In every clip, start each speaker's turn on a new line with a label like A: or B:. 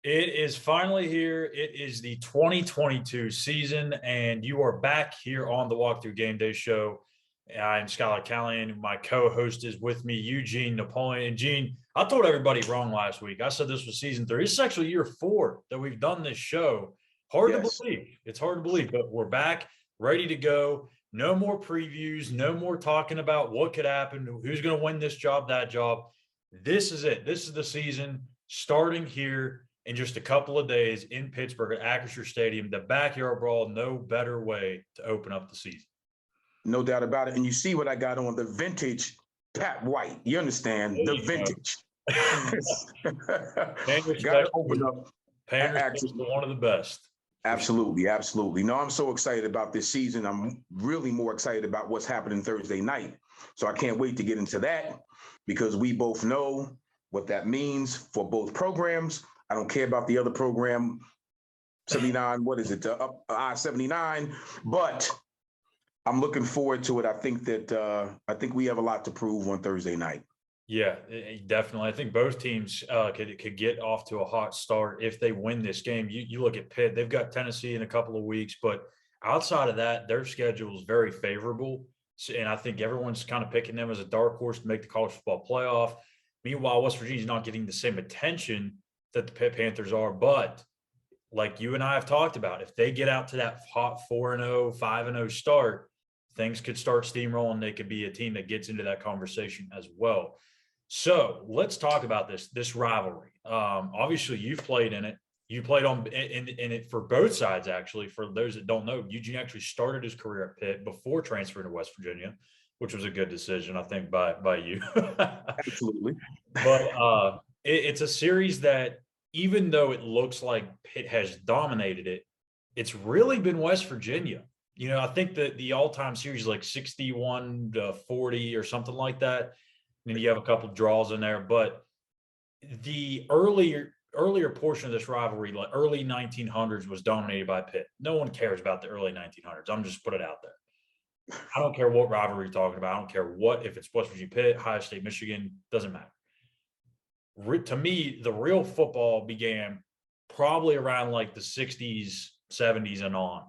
A: It is finally here. It is the 2022 season, and you are back here on the Walkthrough Game Day Show. I'm Schuyler Callihan. My co-host is with me, Eugene, Napoleon. And Gene, I told everybody wrong last week. I said this was season 3. This is actually year 4 that we've done this show. Hard to
B: Yes.
A: believe. It's hard to believe, but we're back, ready to go. No more previews, no more talking about what could happen, who's going to win this job, that job. This is it. This is the season starting here in just a couple of days in Pittsburgh at Acrisure Stadium. The Backyard Brawl, no better way to open up the season.
B: No doubt about it. And you see what I got on the vintage Pat White. You understand? The vintage. Got to open up.
A: Paying respect to one of the best.
B: Absolutely, absolutely. No, I'm so excited about this season. I'm really more excited about what's happening Thursday night. So I can't wait to get into that because we both know what that means for both programs. I don't care about the other program, 79, what is it, I-79, but I'm looking forward to it. I think we have a lot to prove on Thursday night.
A: Yeah, definitely. I think both teams could get off to a hot start if they win this game. You look at Pitt; they've got Tennessee in a couple of weeks, but outside of that, their schedule is very favorable, and I think everyone's kind of picking them as a dark horse to make the college football playoff. Meanwhile, West Virginia's not getting the same attention that the Pitt Panthers are, but like you and I have talked about, if they get out to that hot 4-0, 5-0 start, things could start steamrolling. They could be a team that gets into that conversation as well. So let's talk about this rivalry. Obviously, you've played in it. You played in it for both sides, actually. For those that don't know, Eugene actually started his career at Pitt before transferring to West Virginia, which was a good decision, I think, by you.
B: Absolutely.
A: But it's a series that, even though it looks like Pitt has dominated it, it's really been West Virginia. You know, I think that the all-time series is like 61-40 or something like that. And you have a couple of draws in there, but the earlier portion of this rivalry, like early 1900s, was dominated by Pitt. No one cares about the early 1900s. I'm just put it out there. I don't care what rivalry you're talking about. I don't care if it's West Virginia, Pitt, Ohio State, Michigan, doesn't matter. To me, the real football began probably around like the 60s, 70s and on.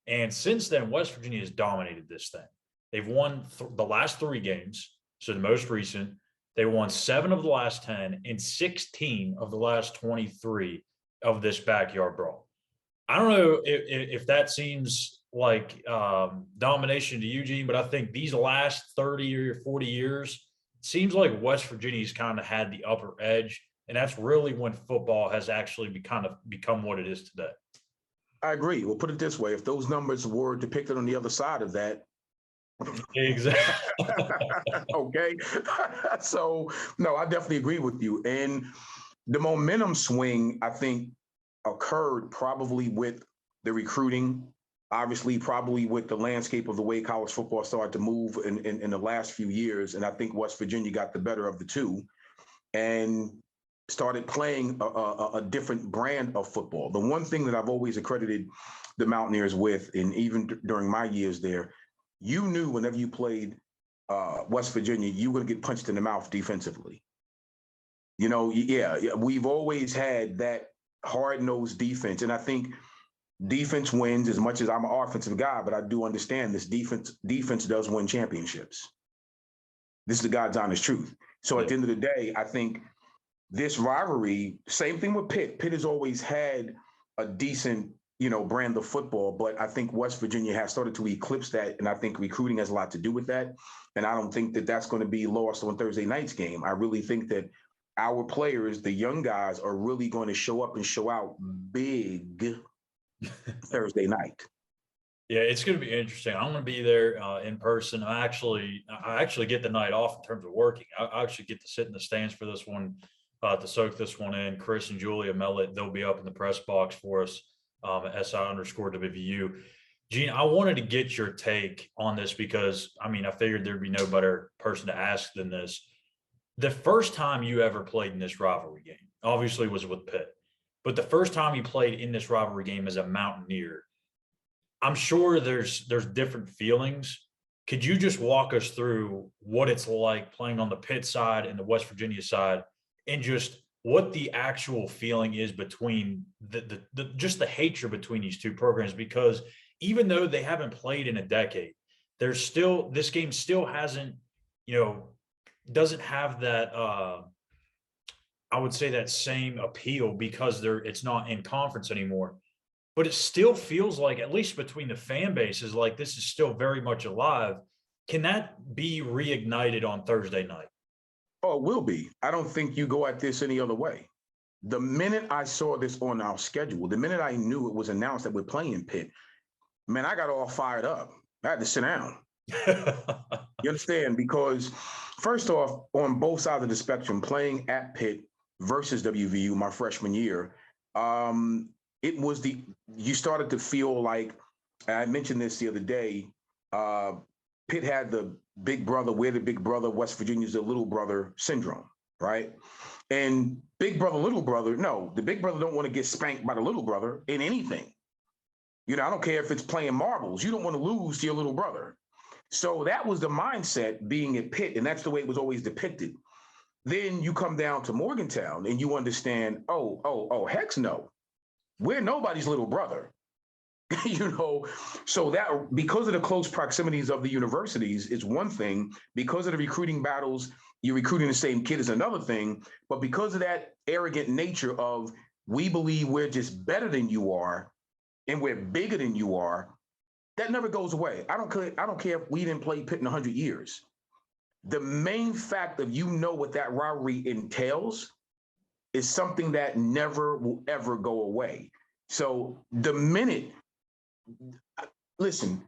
A: And since then, West Virginia has dominated this thing. They've won the last 3 games. So the most recent, they won 7 of the last 10 and 16 of the last 23 of this Backyard Brawl. I don't know if that seems like domination to Eugene, but I think these last 30 or 40 years, it seems like West Virginia's kind of had the upper edge. And that's really when football has actually become what it is today.
B: I agree. We'll put it this way. If those numbers were depicted on the other side of that,
A: exactly.
B: Okay. So, no, I definitely agree with you. And the momentum swing, I think, occurred probably with the recruiting, obviously, probably with the landscape of the way college football started to move in the last few years. And I think West Virginia got the better of the two and started playing a different brand of football. The one thing that I've always accredited the Mountaineers with, and even during my years there, you knew whenever you played West Virginia, you were going to get punched in the mouth defensively. You know, we've always had that hard-nosed defense. And I think defense wins as much as I'm an offensive guy, but I do understand this defense does win championships. This is the God's honest truth. So at the end of the day, I think this rivalry, same thing with Pitt. Pitt has always had a decent brand of football, but I think West Virginia has started to eclipse that, and I think recruiting has a lot to do with that. And I don't think that that's going to be lost on Thursday night's game. I really think that our players, the young guys, are really going to show up and show out big Thursday night.
A: Yeah, it's going to be interesting. I'm going to be there in person. I actually get the night off in terms of working. I actually get to sit in the stands for this one, to soak this one in. Chris and Julia Mellett, they'll be up in the press box for us. SI_WVU. Gene, I wanted to get your take on this because, I figured there'd be no better person to ask than this. The first time you ever played in this rivalry game, obviously, was with Pitt. But the first time you played in this rivalry game as a Mountaineer, I'm sure there's different feelings. Could you just walk us through what it's like playing on the Pitt side and the West Virginia side and just what the actual feeling is between just the hatred between these two programs, because even though they haven't played in a decade, there's still, this game still hasn't, doesn't have that I would say that same appeal because it's not in conference anymore. But it still feels like, at least between the fan bases, like this is still very much alive. Can that be reignited on Thursday night?
B: Oh, it will be. I don't think you go at this any other way. The minute I saw this on our schedule, the minute I knew it was announced that we're playing Pitt, man, I got all fired up. I had to sit down. You understand? Because first off, on both sides of the spectrum, playing at Pitt versus WVU my freshman year, it was you started to feel like, I mentioned this the other day, Pitt had the big brother, we're the big brother, West Virginia's the little brother syndrome, right? And big brother, little brother, no, the big brother don't want to get spanked by the little brother in anything. I don't care if it's playing marbles. You don't want to lose to your little brother. So that was the mindset being at Pitt, and that's the way it was always depicted. Then you come down to Morgantown and you understand, oh, heck no. We're nobody's little brother. So that, because of the close proximities of the universities, is one thing. Because of the recruiting battles, you're recruiting the same kid is another thing. But because of that arrogant nature of, we believe we're just better than you are and we're bigger than you are, that never goes away. I don't care if we didn't play Pitt in 100 years. The main fact of what that rivalry entails is something that never will ever go away. So the minute, listen,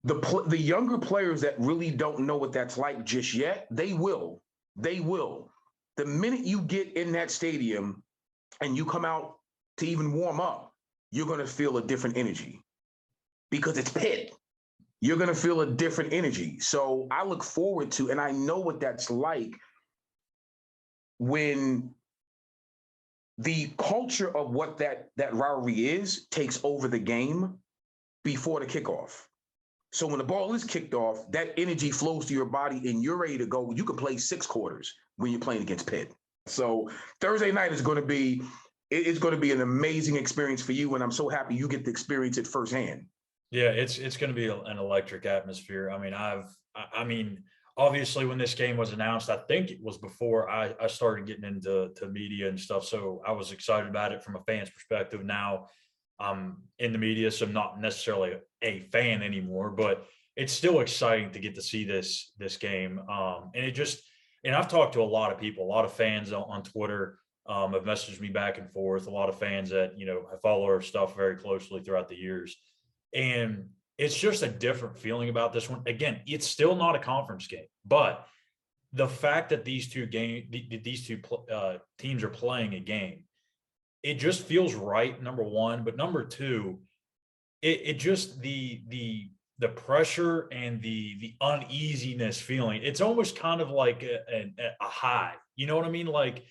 B: the younger players that really don't know what that's like just yet, they will. The minute you get in that stadium and you come out to even warm up, you're going to feel a different energy because it's Pitt. You're going to feel a different energy. So I look forward to, and I know what that's like when the culture of what that rivalry is takes over the game before the kickoff. So when the ball is kicked off, that energy flows to your body and you're ready to go. You can play 6 quarters when you're playing against Pitt. So Thursday night is going to be, it's going to be an amazing experience for you. And I'm so happy you get to experience it firsthand.
A: Yeah, it's going to be an electric atmosphere. I mean, obviously when this game was announced, I think it was before I started getting into media and stuff. So I was excited about it from a fan's perspective. Now I'm in the media, so I'm not necessarily a fan anymore, but it's still exciting to get to see this game. And I've talked to a lot of people, a lot of fans on Twitter have messaged me back and forth, a lot of fans that, I follow our stuff very closely throughout the years. And it's just a different feeling about this one. Again, it's still not a conference game, but the fact that these two teams are playing a game, it just feels right. Number one, but number two, it just the pressure and the uneasiness feeling. It's almost kind of like a high. You know what I mean? Like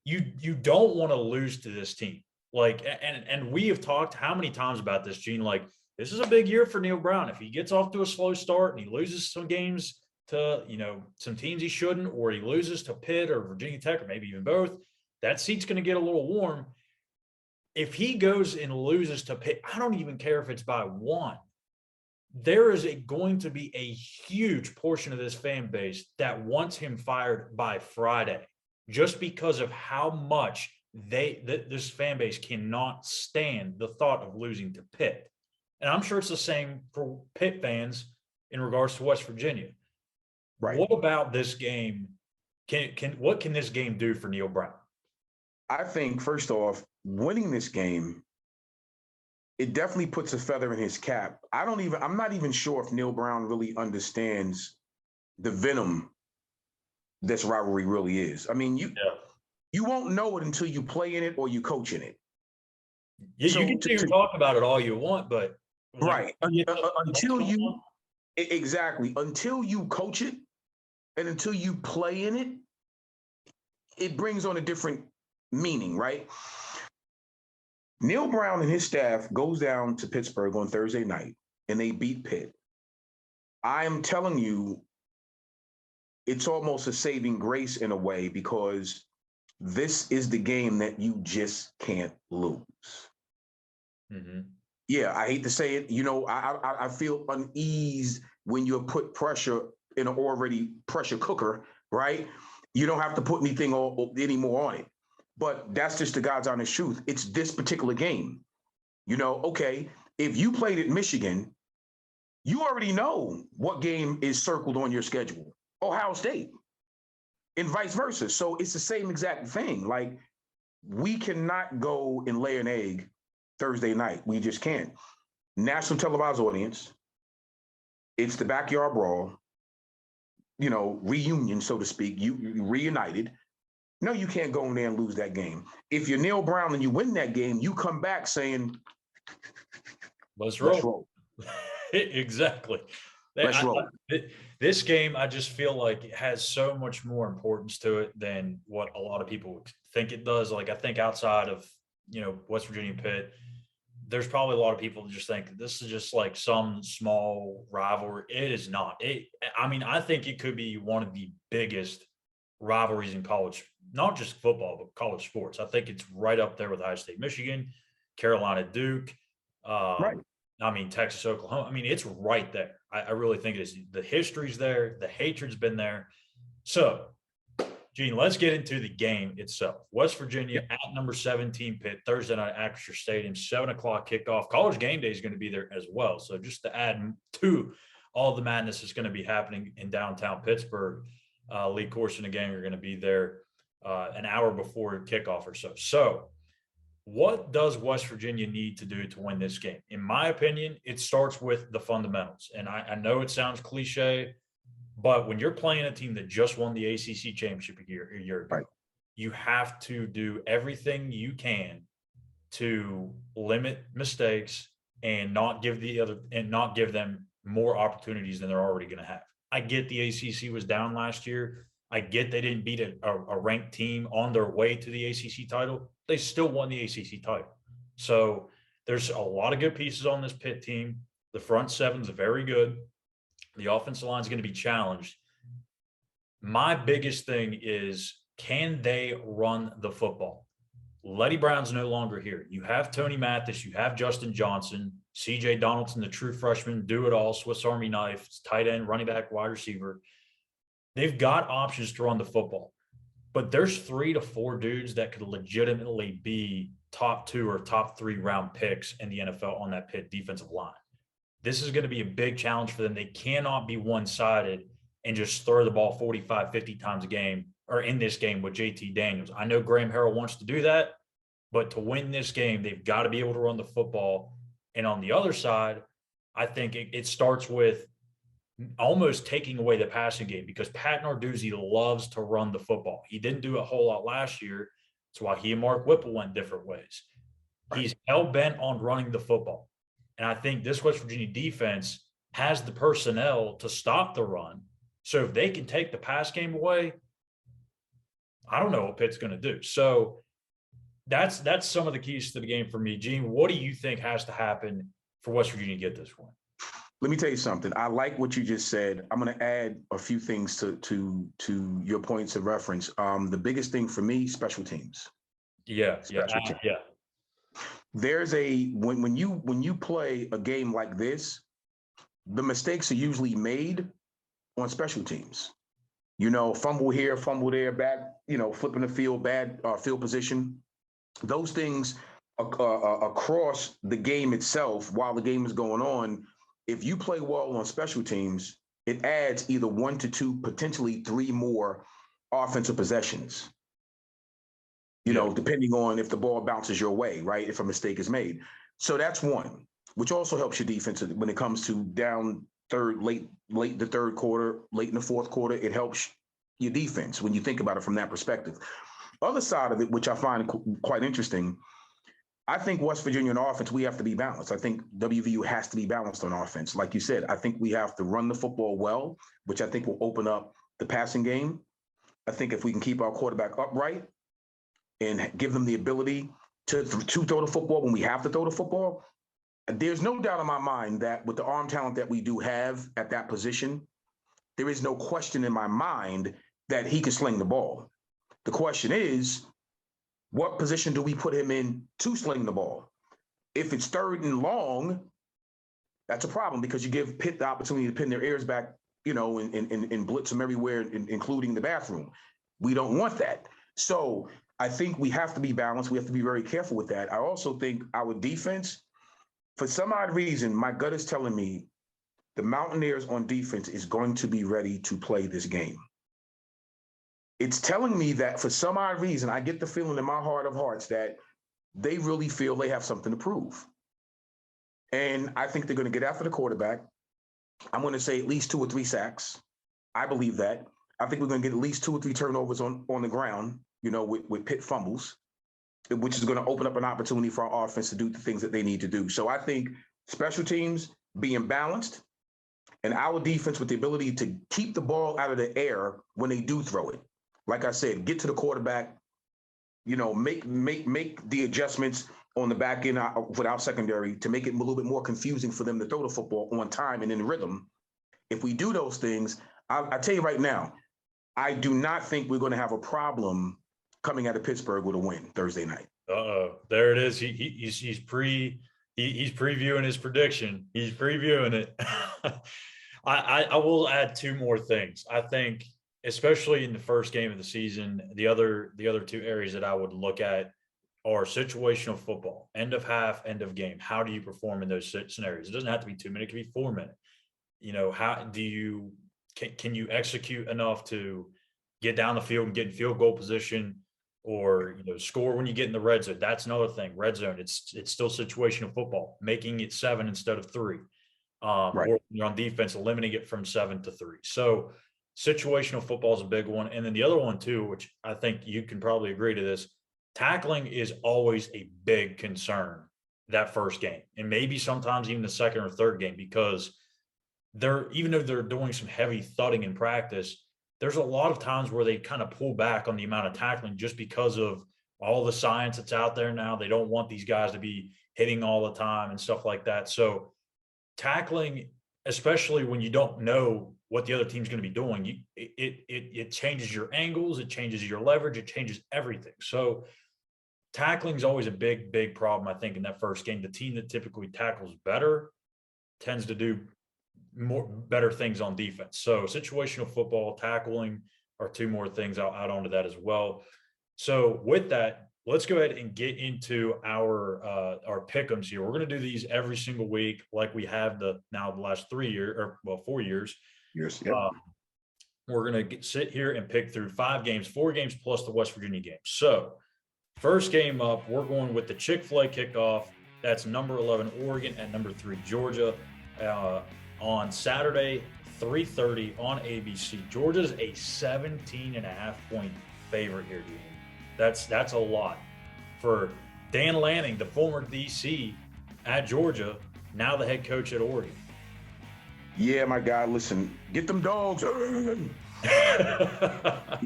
A: you don't want to lose to this team. Like, and we have talked how many times about this, Gene? Like, this is a big year for Neal Brown. If he gets off to a slow start and he loses some games to, some teams he shouldn't, or he loses to Pitt or Virginia Tech, or maybe even both, that seat's going to get a little warm. If he goes and loses to Pitt, I don't even care if it's by 1. There is going to be a huge portion of this fan base that wants him fired by Friday, just because of how much this fan base cannot stand the thought of losing to Pitt. And I'm sure it's the same for Pitt fans in regards to West Virginia.
B: Right.
A: What about this game? What can this game do for Neal Brown?
B: I think, first off, winning this game, it definitely puts a feather in his cap. I'm not even sure if Neal Brown really understands the venom this rivalry really is. I mean, you won't know it until you play in it or you coach in it.
A: Yeah, so you can talk about it all you want, but
B: right. Until you coach it and until you play in it, it brings on a different meaning, right? Neal Brown and his staff goes down to Pittsburgh on Thursday night and they beat Pitt. I am telling you, it's almost a saving grace in a way, because this is the game that you just can't lose.
A: Mm-hmm.
B: Yeah, I hate to say it. You know, I feel unease when you put pressure in an already pressure cooker, right? You don't have to put anything anymore on it. But that's just the God's honest truth. It's this particular game. You know, okay, if you played at Michigan, you already know what game is circled on your schedule. Ohio State, and vice versa. So it's the same exact thing. Like, we cannot go and lay an egg Thursday night. We just can't. National televised audience. It's the Backyard Brawl, you know, reunion, so to speak. You reunited. No, you can't go in there and lose that game. If you're Neil Brown and you win that game, you come back saying,
A: Let's
B: let's
A: roll.
B: roll.
A: Exactly.
B: Let's roll.
A: This game, I just feel like it has so much more importance to it than what a lot of people think it does. Like, I think outside of, you know, West Virginia Pitt, there's probably a lot of people that just think that this is just like some small rivalry. It is not. I mean, I think it could be one of the biggest rivalries in college, not just football, but college sports. I think it's right up there with Ohio State, Michigan, Carolina, Duke.
B: Right.
A: I mean, Texas, Oklahoma. I mean, it's right there. I really think it is. The history's there. The hatred's been there. So, Gene, let's get into the game itself. West Virginia at number 17 Pitt, Thursday night at Acrisure Stadium, 7:00 kickoff. College game day is going to be there as well. So just to add to all the madness that's going to be happening in downtown Pittsburgh, Lee Corson and gang are going to be there an hour before kickoff or so. So what does West Virginia need to do to win this game? In my opinion, it starts with the fundamentals. And I know it sounds cliche, but when you're playing a team that just won the ACC championship a year ago,
B: Right.
A: you have to do everything you can to limit mistakes and not give them more opportunities than they're already going to have. I get the ACC was down last year. I get they didn't beat a ranked team on their way to the ACC title. They still won the ACC title. So there's a lot of good pieces on this Pitt team. The front seven's very good. The offensive line is going to be challenged. My biggest thing is, can they run the football? Letty Brown's no longer here. You have Tony Mathis. You have Justin Johnson, C.J. Donaldson, the true freshman, do it all, Swiss Army knife, tight end, running back, wide receiver. They've got options to run the football. But there's 3 to 4 dudes that could legitimately be top 2 or top 3 round picks in the NFL on that Pitt defensive line. This is going to be a big challenge for them. They cannot be one-sided and just throw the ball 45, 50 times a game, or in this game with JT Daniels. I know Graham Harrell wants to do that, but to win this game, they've got to be able to run the football. And on the other side, I think it starts with almost taking away the passing game, because Pat Narduzzi loves to run the football. He didn't do a whole lot last year. That's why he and Mark Whipple went different ways. He's hell-bent on running the football. And I think this West Virginia defense has the personnel to stop the run. So if they can take the pass game away, I don't know what Pitt's going to do. So that's some of the keys to the game for me. Gene, what do you think has to happen for West Virginia to get this one?
B: Let me tell you something. I like what you just said. I'm going to add a few things to your points of reference. The biggest thing for me, special teams.
A: Yeah.
B: There's when you play a game like this, the mistakes are usually made on special teams. You know, fumble here, fumble there, bad, flipping the field, bad field position. Those things across the game itself, while the game is going on, if you play well on special teams, it adds either 1 to 2, potentially 3 more offensive possessions. Depending on if the ball bounces your way, right? If a mistake is made. So that's one, which also helps your defense when it comes to down late the third quarter, late in the fourth quarter. It helps your defense when you think about it from that perspective. Other side of it, which I find quite interesting, I think West Virginia on offense, we have to be balanced. I think WVU has to be balanced on offense. Like you said, I think we have to run the football well, which I think will open up the passing game. I think if we can keep our quarterback upright and give them the ability to throw the football when we have to throw the football, there's no doubt in my mind that with the arm talent that we do have at that position, there is no question in my mind that he can sling the ball. The question is, what position do we put him in to sling the ball? If it's third and long, that's a problem because you give Pitt the opportunity to pin their ears back, and blitz them everywhere, including the bathroom. We don't want that. So I think we have to be balanced. We have to be very careful with that. I also think our defense, for some odd reason, my gut is telling me the Mountaineers on defense is going to be ready to play this game. It's telling me that for some odd reason, I get the feeling in my heart of hearts that they really feel they have something to prove. And I think they're going to get after the quarterback. I'm going to say at least 2 or 3 sacks. I believe that. I think we're going to get at least 2 or 3 turnovers on the ground, with Pitt fumbles, which is going to open up an opportunity for our offense to do the things that they need to do. So I think special teams being balanced and our defense with the ability to keep the ball out of the air when they do throw it. Like I said, get to the quarterback, make the adjustments on the back end with our secondary to make it a little bit more confusing for them to throw the football on time and in rhythm. If we do those things, I tell you right now, I do not think we're going to have a problem coming out of Pittsburgh with a win Thursday night.
A: There it is. He's previewing his prediction. He's previewing it. I will add 2 more things. I think, especially in the first game of the season, the other 2 areas that I would look at are situational football, end of half, end of game. How do you perform in those scenarios? It doesn't have to be 2 minutes; it could be 4 minutes. How do you can you execute enough to get down the field and get in field goal position, or score when you get in the red zone? That's another thing. Red zone, it's still situational football, making it 7 instead of 3.
B: Right.
A: Or on defense, limiting it from 7 to 3. So situational football is a big one. And then the other one too, which I think you can probably agree to this, tackling is always a big concern that first game, and maybe sometimes even the second or third game, because even though they're doing some heavy thudding in practice, there's a lot of times where they kind of pull back on the amount of tackling just because of all the science that's out there now. They don't want these guys to be hitting all the time and stuff like that. So tackling, especially when you don't know what the other team's going to be doing, it changes your angles, it changes your leverage, it changes everything. So tackling is always a big problem, I think, in that first game. The team that typically tackles better tends to do better things on defense. So situational football, tackling are 2 more things I'll add on to that as well. So with that, let's go ahead and get into our pick'ems here. We're going to do these every single week, like we have the last 3 years, 4 years.
B: Yes. Yep.
A: We're going to sit here and pick through 5 games, 4 games plus the West Virginia game. So first game up, we're going with the Chick-fil-A kickoff. That's number 11 Oregon at number 3 Georgia. On Saturday, 3:30 on ABC. Georgia's a 17.5-point favorite here, Gene. That's a lot for Dan Lanning, the former DC at Georgia, now the head coach at Oregon.
B: Yeah, my guy. Listen, get them dogs.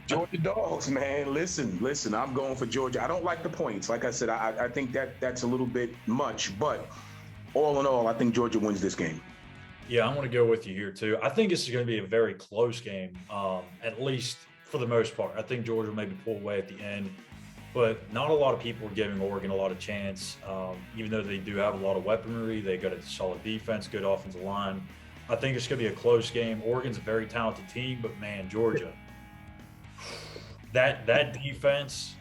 B: Georgia dogs, man. Listen. I'm going for Georgia. I don't like the points. Like I said, I think that's a little bit much. But all in all, I think Georgia wins this game.
A: Yeah, I'm going to go with you here too. I think this is going to be a very close game, at least for the most part. I think Georgia will maybe pull away at the end, but not a lot of people are giving Oregon a lot of chance. Even though they do have a lot of weaponry, they got a solid defense, good offensive line. I think it's going to be a close game. Oregon's a very talented team, but man, Georgia, that defense,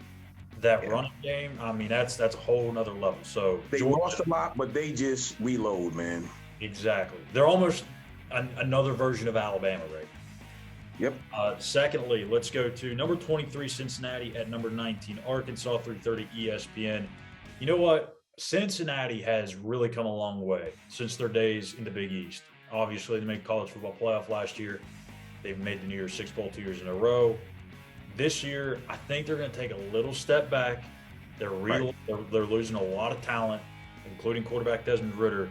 A: that running game, I mean, that's a whole nother level. So
B: they
A: Georgia
B: lost a lot, but they just reload, man.
A: Exactly. They're almost another version of Alabama, right?
B: Yep.
A: Secondly, let's go to number 23 Cincinnati at number 19 Arkansas, 3:30 ESPN. You know what? Cincinnati has really come a long way since their days in the Big East. Obviously, they made college football playoff last year. They've made the New Year's Six Bowl 2 years in a row. This year, I think they're going to take a little step back. They're losing a lot of talent, including quarterback Desmond Ridder.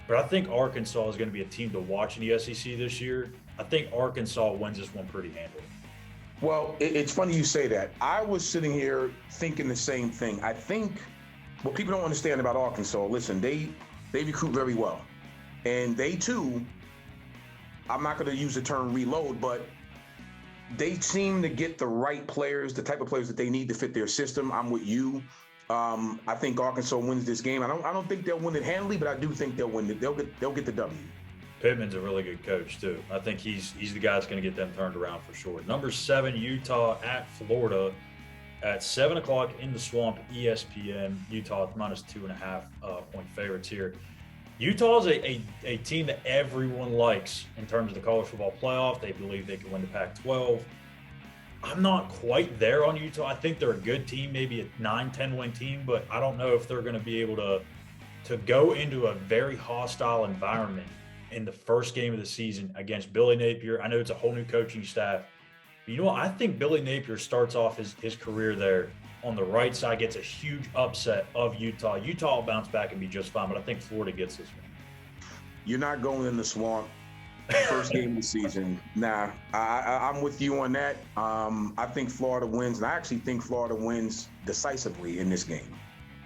A: But I think Arkansas is going to be a team to watch in the SEC this year. I think Arkansas wins this one pretty handily.
B: Well, it's funny you say that. I was sitting here thinking the same thing. I think what people don't understand about Arkansas, listen, they recruit very well. And they too, I'm not going to use the term reload, but they seem to get the right players, the type of players that they need to fit their system. I'm with you. I think Arkansas wins this game. I don't think they'll win it handily, but I do think they'll win it. They'll get the W.
A: Pittman's a really good coach too. I think he's the guy that's going to get them turned around for sure. Number 7, Utah at Florida at 7:00 in the Swamp, ESPN. Utah -2.5 point favorites here. Utah is a team that everyone likes in terms of the college football playoff. They believe they can win the Pac-12. I'm not quite there on Utah. I think they're a good team, maybe a 9-10 win team, but I don't know if they're going to be able to go into a very hostile environment in the first game of the season against Billy Napier. I know it's a whole new coaching staff. But you know what? I think Billy Napier starts off his career there on the right side, gets a huge upset of Utah. Utah will bounce back and be just fine, but I think Florida gets this one.
B: You're not going in the Swamp first game of the season. Nah, I'm with you on that. I think Florida wins, and I actually think Florida wins decisively in this game.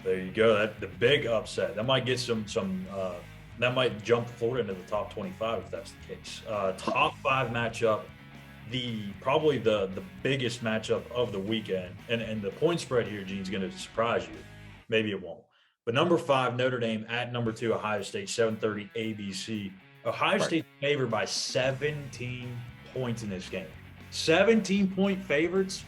A: There you go. That the big upset. That might get some that might jump Florida into the top 25 if that's the case. Top 5 matchup, probably the biggest matchup of the weekend, and the point spread here, Gene's going to surprise you. Maybe it won't. But number 5, Notre Dame at number 2, Ohio State, 7:30 ABC. Ohio State favored by 17 points in this game. 17-point favorites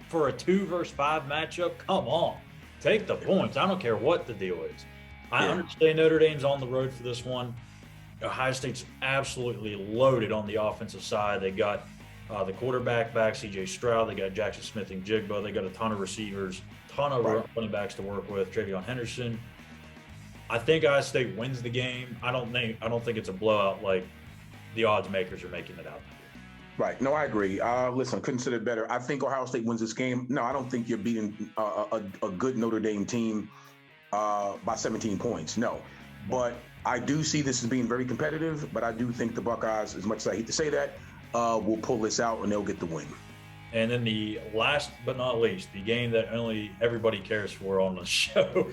A: for a 2 versus 5 matchup. Come on, take the points. I don't care what the deal is. I understand Notre Dame's on the road for this one. Ohio State's absolutely loaded on the offensive side. They got the quarterback back, C.J. Stroud. They got Jackson Smith and Jigba. They got a ton of receivers, ton of running backs to work with. Travion Henderson. I think Ohio State wins the game. I don't think it's a blowout like the odds makers are making it out to be.
B: Right. No, I agree. Listen, couldn't say it better. I think Ohio State wins this game. No, I don't think you're beating a good Notre Dame team by 17 points. No. But I do see this as being very competitive, but I do think the Buckeyes, as much as I hate to say that, will pull this out and they'll get the win.
A: And then the last but not least, the game that only everybody cares for on the show,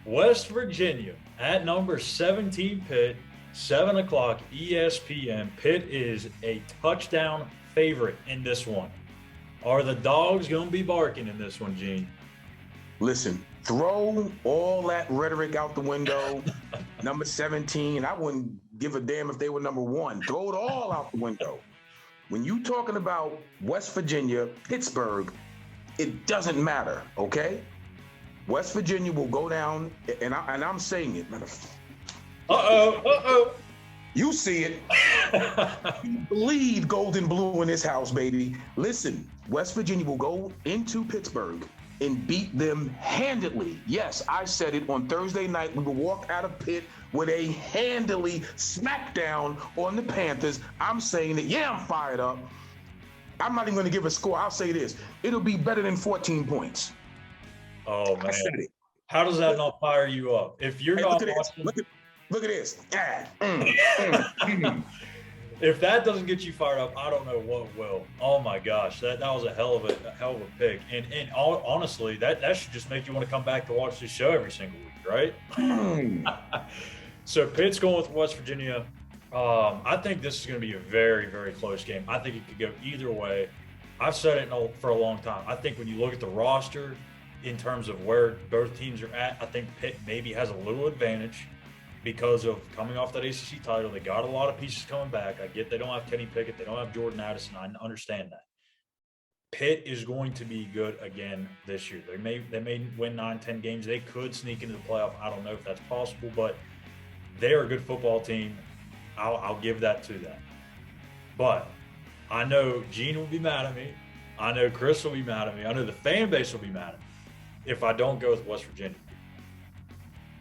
A: West Virginia at number 17 Pitt, 7:00 ESPN. Pitt is a touchdown favorite in this one. Are the dogs going to be barking in this one, Gene?
B: Listen, throw all that rhetoric out the window. Number 17, I wouldn't give a damn if they were number 1. Throw it all out the window. When you talking about West Virginia, Pittsburgh, it doesn't matter, okay? West Virginia will go down, and I'm saying it. You see it. You bleed gold and blue in this house, baby. Listen, West Virginia will go into Pittsburgh and beat them handedly. Yes, I said it on Thursday night. We will walk out of Pitt with a handily smackdown on the Panthers. I'm saying that, I'm fired up. I'm not even going to give a score. I'll say this. It'll be better than 14 points.
A: Oh, man. How does that not fire you up? If you're not watching...
B: Look at this.
A: If that doesn't get you fired up, I don't know what will. Oh my gosh, that was a hell of a pick. And honestly, that should just make you want to come back to watch this show every single week, right? So Pitt's going with West Virginia. I think this is going to be a very, very close game. I think it could go either way. I've said it for a long time. I think when you look at the roster in terms of where both teams are at, I think Pitt maybe has a little advantage because of coming off that ACC title. They got a lot of pieces coming back. I get they don't have Kenny Pickett. They don't have Jordan Addison. I understand that. Pitt is going to be good again this year. They may win 9-10 games. They could sneak into the playoff. I don't know if that's possible, but they're a good football team. I'll give that to them. But I know Gene will be mad at me. I know Chris will be mad at me. I know the fan base will be mad at me if I don't go with West Virginia.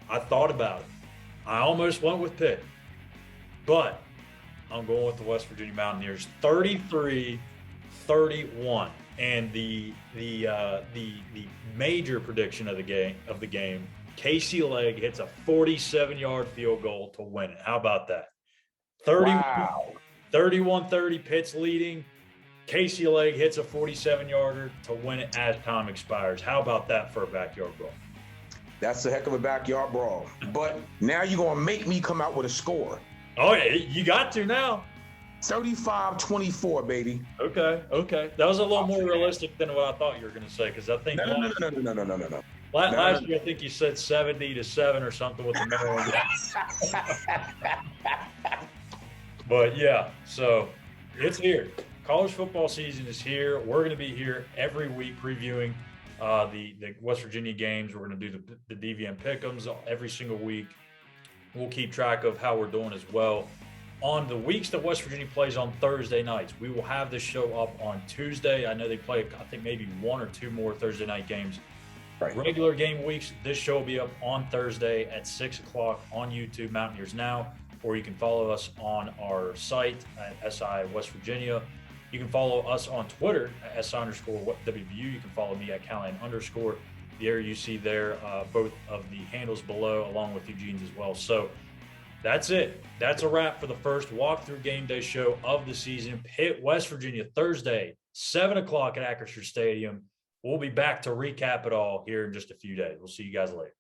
A: I thought about it. I almost went with Pitt, but I'm going with the West Virginia Mountaineers, 33-31. And the major prediction of the game, Casey Legg hits a 47-yard field goal to win it. How about that? 31-30, Pitt's leading. Casey Legg hits a 47-yarder to win it as time expires. How about that for a backyard brawl?
B: That's a heck of a backyard brawl. But now you're going to make me come out with a score.
A: Oh, yeah, you got to now.
B: 35-24, baby.
A: Okay. That was a little more realistic than what I thought you were going to say, because I think
B: No.
A: last year I think you said 70-7 or something with the Maryland. But yeah, so it's here. College football season is here. We're going to be here every week previewing the West Virginia games. We're going to do the DVM pick'ems every single week. We'll keep track of how we're doing as well. On the weeks that West Virginia plays on Thursday nights, we will have this show up on Tuesday. I know they play, I think, maybe one or two more Thursday night games.
B: Right.
A: Regular game weeks, this show will be up on Thursday at 6 o'clock on YouTube, Mountaineers Now, or you can follow us on our site at SI West Virginia. You can follow us on Twitter at SI_WVU. You can follow me at Callihan_. The area you see there, both of the handles below, along with Eugene's as well. So that's it. That's a wrap for the first walkthrough game day show of the season. Pitt, West Virginia, Thursday, 7 o'clock at Acrisure Stadium. We'll be back to recap it all here in just a few days. We'll see you guys later.